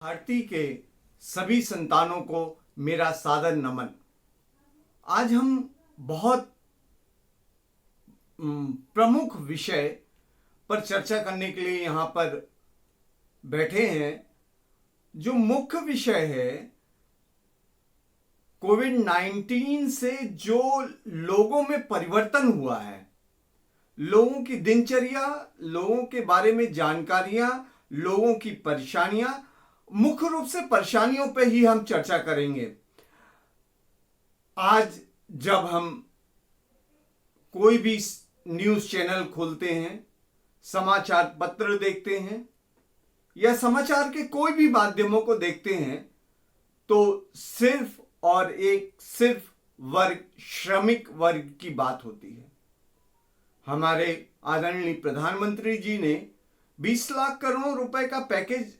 भारती के सभी संतानों को मेरा सादर नमन। आज हम बहुत प्रमुख विषय पर चर्चा करने के लिए यहाँ पर बैठे हैं। जो मुख्य विषय है, कोविड-19 से जो लोगों में परिवर्तन हुआ है, लोगों की दिनचर्या, लोगों के बारे में जानकारियां, लोगों की परेशानियां, मुख्य रूप से परेशानियों पर ही हम चर्चा करेंगे। आज जब हम कोई भी न्यूज़ चैनल खोलते हैं, समाचार पत्र देखते हैं या समाचार के कोई भी माध्यमों को देखते हैं, तो सिर्फ और सिर्फ श्रमिक वर्ग की बात होती है। हमारे आदरणीय प्रधानमंत्री जी ने 20 लाख करोड़ रुपए का पैकेज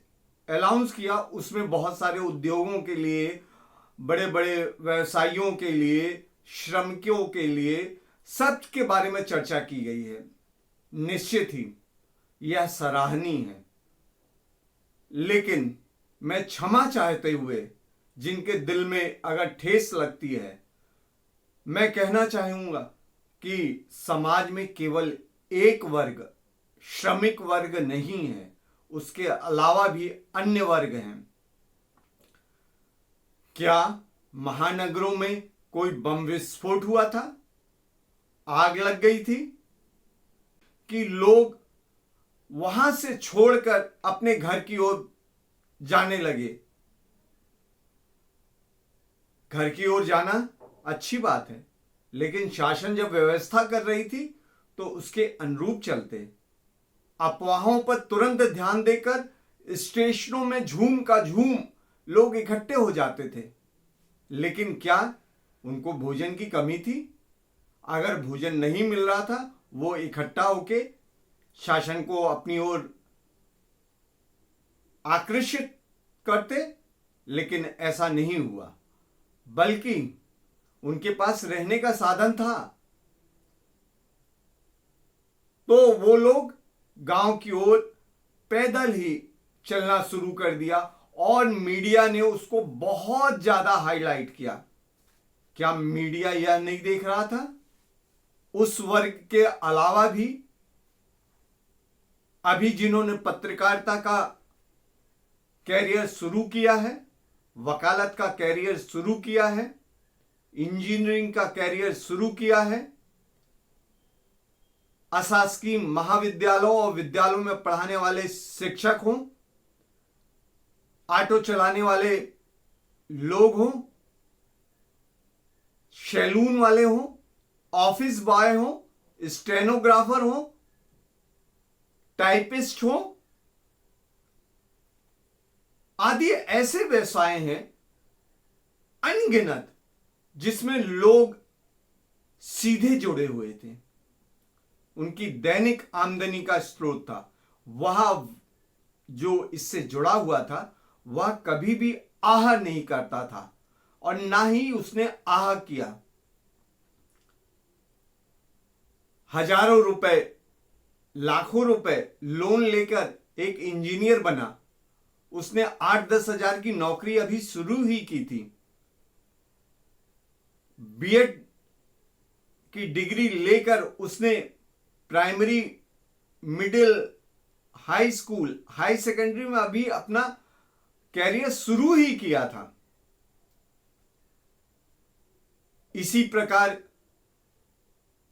अनाउंस किया। उसमें बहुत सारे उद्योगों के लिए, बड़े बड़े व्यवसायियों के लिए, श्रमिकों के लिए, सब के बारे में चर्चा की गई है। निश्चित ही यह सराहनीय है, लेकिन मैं क्षमा चाहते हुए जिनके दिल में अगर ठेस लगती है, मैं कहना चाहूंगा कि समाज में केवल एक वर्ग श्रमिक वर्ग नहीं है, उसके अलावा भी अन्य वर्ग हैं। क्या महानगरों में कोई बम विस्फोट हुआ था, आग लग गई थी, कि लोग वहां से छोड़कर अपने घर की ओर जाने लगे? घर की ओर जाना अच्छी बात है, लेकिन शासन जब व्यवस्था कर रही थी तो उसके अनुरूप चलते। अफवाहों पर तुरंत ध्यान देकर स्टेशनों में झूम का झूम लोग इकट्ठे हो जाते थे। लेकिन क्या उनको भोजन की कमी थी? अगर भोजन नहीं मिल रहा था, वो इकट्ठा होके शासन को अपनी ओर आकर्षित करते, लेकिन ऐसा नहीं हुआ, बल्कि उनके पास रहने का साधन था तो वो लोग गांव की ओर पैदल ही चलना शुरू कर दिया और मीडिया ने उसको बहुत ज्यादा हाईलाइट किया। क्या मीडिया यह नहीं देख रहा था? उस वर्ग के अलावा भी अभी जिन्होंने पत्रकारिता का कैरियर शुरू किया है, वकालत का कैरियर शुरू किया है, इंजीनियरिंग का कैरियर शुरू किया है, अशासकीय महाविद्यालयों और विद्यालयों में पढ़ाने वाले शिक्षक हों, ऑटो चलाने वाले लोग हों, सैलून वाले हों, ऑफिस बॉय हों, स्टेनोग्राफर हों, टाइपिस्ट हों, आदि ऐसे व्यवसाय हैं अनगिनत जिसमें लोग सीधे जुड़े हुए थे, उनकी दैनिक आमदनी का स्रोत था। वह जो इससे जुड़ा हुआ था, वह कभी भी आह नहीं करता था और ना ही उसने आह किया। हजारों रुपए, लाखों रुपए लोन लेकर एक इंजीनियर बना। उसने 8-10 हजार की नौकरी अभी शुरू ही की थी। बीएड की डिग्री लेकर उसने primary, middle, high school, high secondary में अभी अपना कैरियर शुरू ही किया था। इसी प्रकार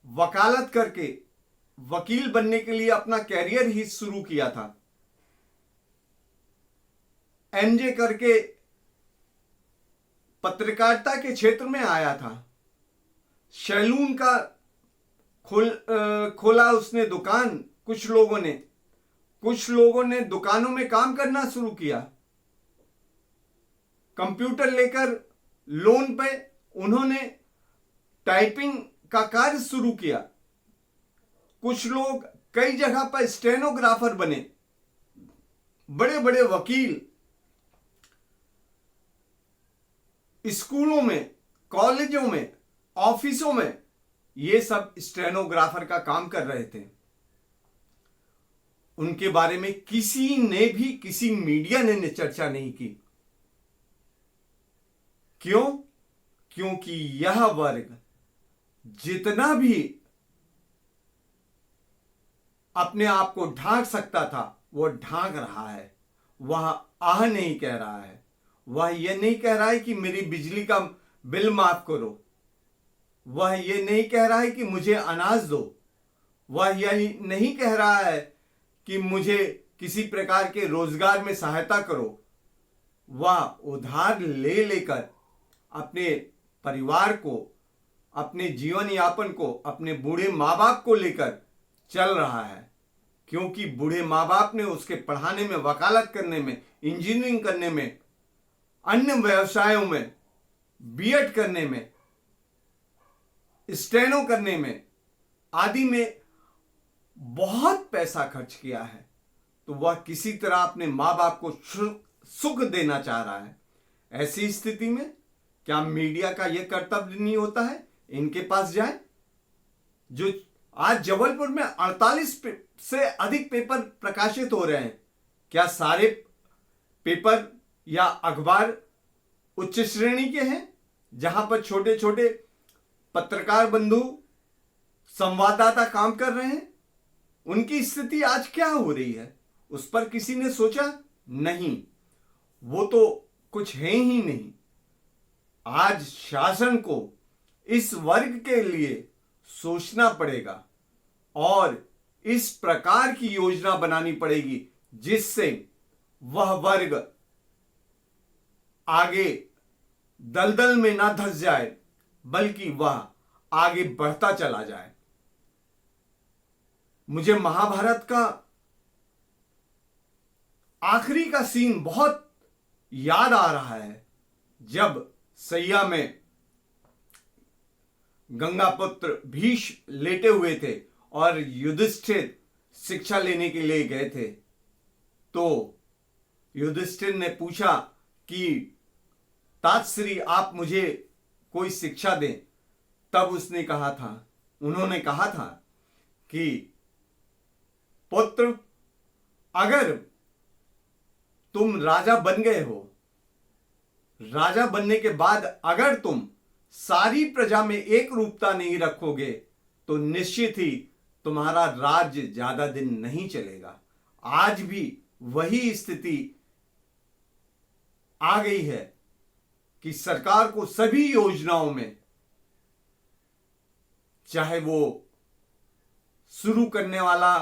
वकालत करके वकील बनने के लिए अपना कैरियर ही शुरू किया था। एमजे करके पत्रकारिता के क्षेत्र में आया था। सैलून का खोला उसने दुकान। कुछ लोगों ने दुकानों में काम करना शुरू किया। कंप्यूटर लेकर लोन पे उन्होंने टाइपिंग का कार्य शुरू किया। कुछ लोग कई जगह पर स्टेनोग्राफर बने। बड़े बड़े वकील स्कूलों में, कॉलेजों में, ऑफिसों में, ये सब स्टेनोग्राफर का काम कर रहे थे। उनके बारे में किसी ने भी, किसी मीडिया ने चर्चा नहीं की। क्यों? क्योंकि यह वर्ग जितना भी अपने आप को ढांक सकता था वो ढांक रहा है। वह आह नहीं कह रहा है, वह यह नहीं कह रहा है कि मेरी बिजली का बिल माफ करो, वह यह नहीं कह रहा है कि मुझे अनाज दो, वह यह नहीं कह रहा है कि मुझे किसी प्रकार के रोजगार में सहायता करो। वह उधार ले लेकर अपने परिवार को, अपने जीवन यापन को, अपने बूढ़े माँ बाप को लेकर चल रहा है। क्योंकि बूढ़े माँ बाप ने उसके पढ़ाने में, वकालत करने में, इंजीनियरिंग करने में, अन्य व्यवसायों में, बीएड करने में, स्टेनो करने में आदि में बहुत पैसा खर्च किया है। तो वह किसी तरह अपने माँ बाप को सुख देना चाह रहा है। ऐसी स्थिति में क्या मीडिया का यह कर्तव्य नहीं होता है इनके पास जाए? जो आज जबलपुर में 48 से अधिक पेपर प्रकाशित हो रहे हैं, क्या सारे पेपर या अखबार उच्च श्रेणी के हैं, जहां पर छोटे छोटे पत्रकार बंधु, संवाददाता काम कर रहे हैं? उनकी स्थिति आज क्या हो रही है, उस पर किसी ने सोचा नहीं। वो तो कुछ है ही नहीं। आज शासन को इस वर्ग के लिए सोचना पड़ेगा और इस प्रकार की योजना बनानी पड़ेगी जिससे वह वर्ग आगे दलदल में ना धंस जाए, बल्कि वह आगे बढ़ता चला जाए। मुझे महाभारत का आखिरी का सीन बहुत याद आ रहा है, जब सैया में गंगापुत्र भीष्म लेटे हुए थे और युधिष्ठिर शिक्षा लेने के लिए गए थे। तो युधिष्ठिर ने पूछा कि तातश्री आप मुझे कोई शिक्षा दें। तब उन्होंने कहा था कि पुत्र, अगर तुम राजा बन गए हो, राजा बनने के बाद अगर तुम सारी प्रजा में एक रूपता नहीं रखोगे तो निश्चित ही तुम्हारा राज्य ज्यादा दिन नहीं चलेगा। आज भी वही स्थिति आ गई है कि सरकार को सभी योजनाओं में, चाहे वो शुरू करने वाला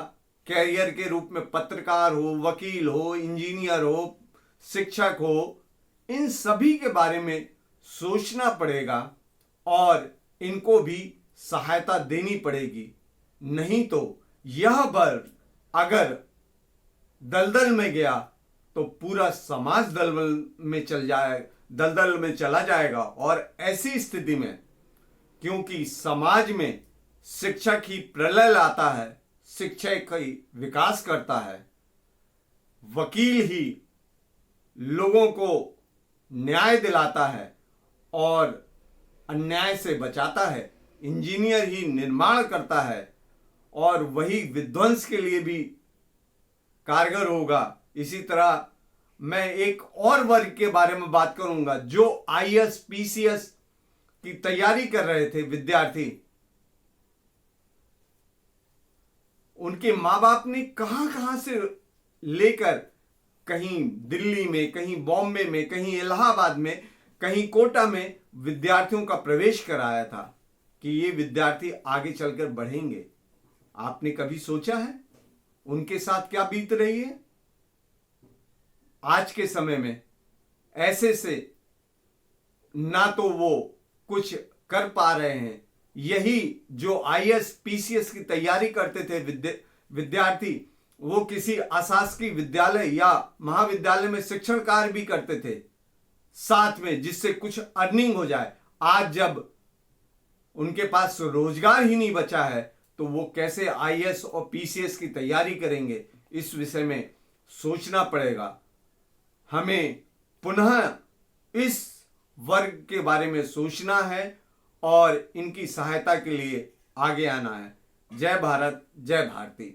कैरियर के रूप में पत्रकार हो, वकील हो, इंजीनियर हो, शिक्षक हो, इन सभी के बारे में सोचना पड़ेगा और इनको भी सहायता देनी पड़ेगी। नहीं तो यह वर्ग अगर दलदल में गया तो पूरा समाज दलदल में चला जाएगा। और ऐसी स्थिति में, क्योंकि समाज में शिक्षक ही प्रलय लाता है, शिक्षक ही विकास करता है, वकील ही लोगों को न्याय दिलाता है और अन्याय से बचाता है, इंजीनियर ही निर्माण करता है और वही विध्वंस के लिए भी कारगर होगा। इसी तरह मैं एक और वर्ग के बारे में बात करूंगा जो आईएएस पीसीएस की तैयारी कर रहे थे विद्यार्थी। उनके माँ बाप ने कहां कहां से लेकर, कहीं दिल्ली में, कहीं बॉम्बे में, कहीं इलाहाबाद में, कहीं कोटा में विद्यार्थियों का प्रवेश कराया था कि ये विद्यार्थी आगे चलकर बढ़ेंगे। आपने कभी सोचा है उनके साथ क्या बीत रही है? आज के समय में ऐसे से ना तो वो कुछ कर पा रहे हैं। यही जो आईएएस पीसीएस की तैयारी करते थे विद्यार्थी, वो किसी अशासकीय विद्यालय या महाविद्यालय में शिक्षण कार्य भी करते थे साथ में, जिससे कुछ अर्निंग हो जाए। आज जब उनके पास रोजगार ही नहीं बचा है तो वो कैसे आईएएस और पीसीएस की तैयारी करेंगे? इस विषय में सोचना पड़ेगा। हमें पुनः इस वर्ग के बारे में सोचना है और इनकी सहायता के लिए आगे आना है। जय भारत, जय भारती।